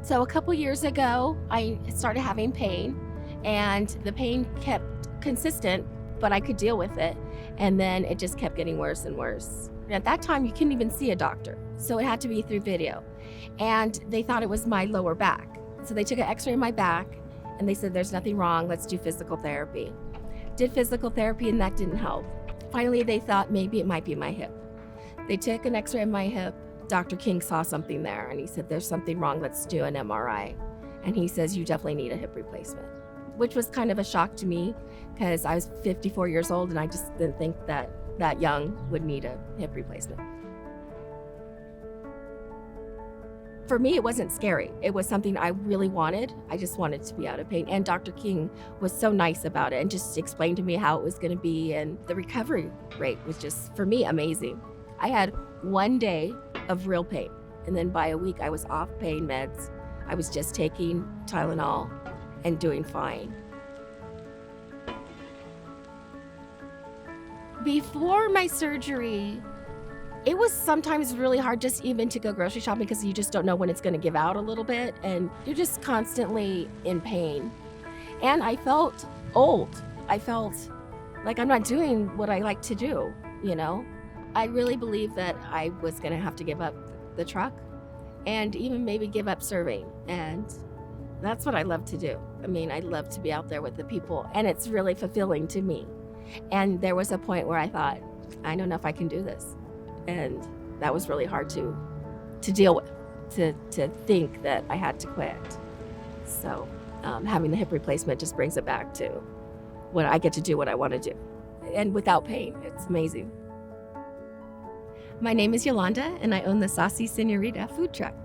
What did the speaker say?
So a couple years ago, I started having pain, and the pain kept consistent, but I could deal with it. And then it just kept getting worse and worse. At that time, you couldn't even see a doctor, so it had to be through video. And they thought it was my lower back. So they took an x-ray of my back, and they said, there's nothing wrong, let's do physical therapy. Did physical therapy, and that didn't help. Finally, they thought maybe it might be my hip. They took an x-ray of my hip. Dr. King saw something there, and he said, there's something wrong, let's do an MRI. And he says, you definitely need a hip replacement, which was kind of a shock to me because I was 54 years old, and I just didn't think that that young would need a hip replacement. For me, it wasn't scary. It was something I really wanted. I just wanted to be out of pain. And Dr. King was so nice about it and just explained to me how it was going to be. And the recovery rate was just, for me, amazing. I had one day of real pain. And then by a week, I was off pain meds. I was just taking Tylenol and doing fine. Before my surgery, it was sometimes really hard just even to go grocery shopping because you just don't know when it's going to give out a little bit, and you're just constantly in pain. And I felt old. I felt like I'm not doing what I like to do, you know? I really believed that I was going to have to give up the truck and even maybe give up serving. And that's what I love to do. I mean, I love to be out there with the people, and it's really fulfilling to me. And there was a point where I thought, I don't know if I can do this. And that was really hard to deal with, to think that I had to quit. So having the hip replacement just brings it back to what I get to do, what I want to do. And without pain, it's amazing. My name is Yolanda, and I own the Saucy Senorita food truck.